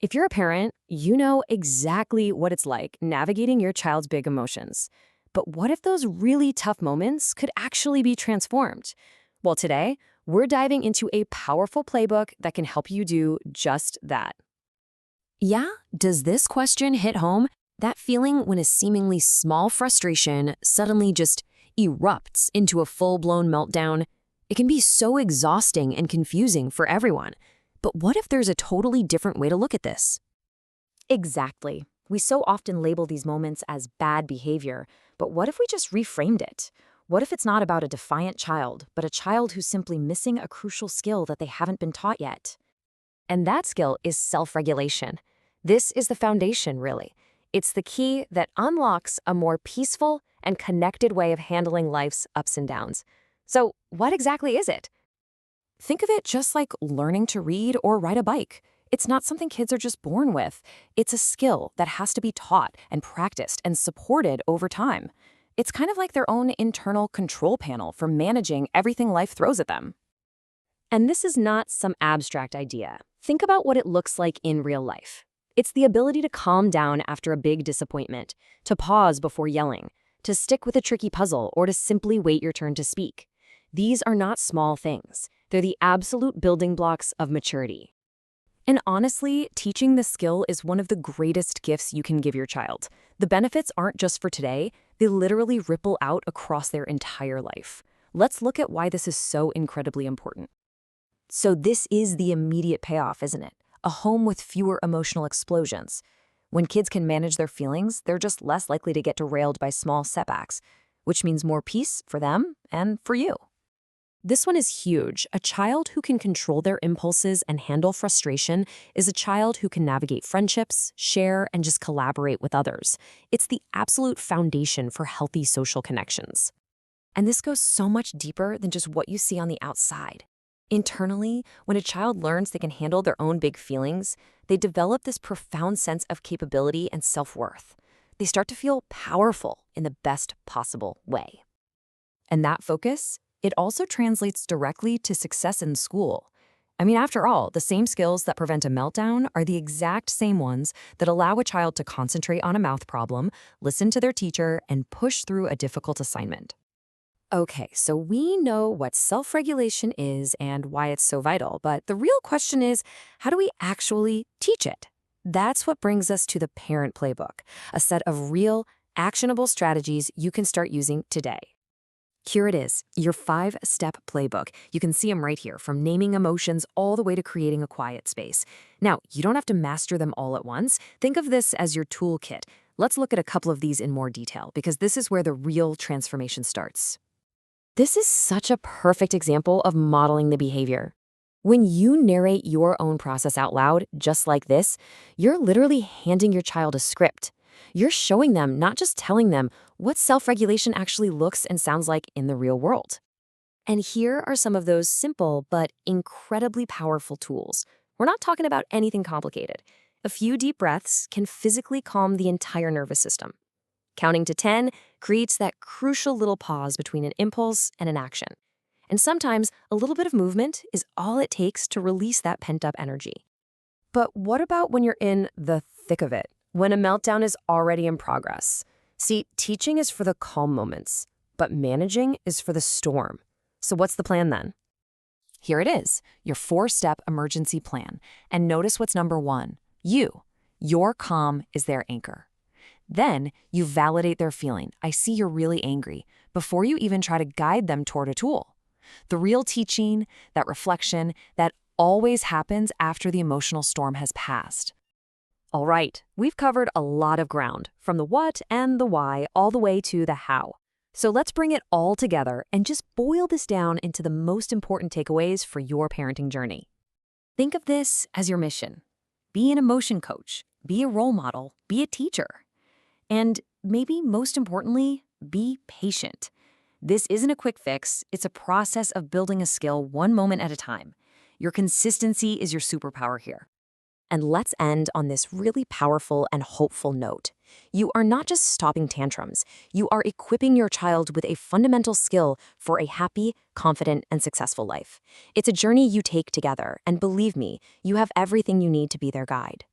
If you're a parent, you know exactly what it's like navigating your child's big emotions. But what if those really tough moments could actually be transformed? Well, today, we're diving into a powerful playbook that can help you do just that. Yeah, does this question hit home? That feeling when a seemingly small frustration suddenly just erupts into a full-blown meltdown? It can be so exhausting and confusing for everyone. But what if there's a totally different way to look at this? Exactly. We so often label these moments as bad behavior, but what if we just reframed it? What if it's not about a defiant child, but a child who's simply missing a crucial skill that they haven't been taught yet? And that skill is self-regulation. This is the foundation, really. It's the key that unlocks a more peaceful and connected way of handling life's ups and downs. So, what exactly is it? Think of it just like learning to read or ride a bike. It's not something kids are just born with. It's a skill that has to be taught and practiced and supported over time. It's kind of like their own internal control panel for managing everything life throws at them. And this is not some abstract idea. Think about what it looks like in real life. It's the ability to calm down after a big disappointment, to pause before yelling, to stick with a tricky puzzle, or to simply wait your turn to speak. These are not small things. They're the absolute building blocks of maturity. And honestly, teaching this skill is one of the greatest gifts you can give your child. The benefits aren't just for today, they literally ripple out across their entire life. Let's look at why this is so incredibly important. So this is the immediate payoff, isn't it? A home with fewer emotional explosions. When kids can manage their feelings, they're just less likely to get derailed by small setbacks, which means more peace for them and for you. This one is huge. A child who can control their impulses and handle frustration is a child who can navigate friendships, share, and just collaborate with others. It's the absolute foundation for healthy social connections. And this goes so much deeper than just what you see on the outside. Internally, when a child learns they can handle their own big feelings, they develop this profound sense of capability and self-worth. They start to feel powerful in the best possible way. And that focus, it also translates directly to success in school. I mean, after all, the same skills that prevent a meltdown are the exact same ones that allow a child to concentrate on a math problem, listen to their teacher, and push through a difficult assignment. Okay, so we know what self-regulation is and why it's so vital, but the real question is, how do we actually teach it? That's what brings us to the Parent Playbook, a set of real, actionable strategies you can start using today. Here it is, your 5-step playbook. You can see them right here, from naming emotions all the way to creating a quiet space. Now, you don't have to master them all at once. Think of this as your toolkit. Let's look at a couple of these in more detail, because this is where the real transformation starts. This is such a perfect example of modeling the behavior. When you narrate your own process out loud, just like this, you're literally handing your child a script. You're showing them, not just telling them, what self-regulation actually looks and sounds like in the real world. And here are some of those simple but incredibly powerful tools. We're not talking about anything complicated. A few deep breaths can physically calm the entire nervous system. Counting to 10 creates that crucial little pause between an impulse and an action. And sometimes a little bit of movement is all it takes to release that pent-up energy. But what about when you're in the thick of it, when a meltdown is already in progress? See, teaching is for the calm moments, but managing is for the storm. So what's the plan then? Here it is, your 4-step emergency plan. And notice what's number 1. Your calm is their anchor. Then you validate their feeling. I see you're really angry, before you even try to guide them toward a tool. The real teaching, that reflection, that always happens after the emotional storm has passed. All right, we've covered a lot of ground, from the what and the why all the way to the how. So let's bring it all together and just boil this down into the most important takeaways for your parenting journey. Think of this as your mission. Be an emotion coach, be a role model, be a teacher. And maybe most importantly, be patient. This isn't a quick fix, it's a process of building a skill one moment at a time. Your consistency is your superpower here. And let's end on this really powerful and hopeful note. You are not just stopping tantrums, you are equipping your child with a fundamental skill for a happy, confident, and successful life. It's a journey you take together, and believe me, you have everything you need to be their guide.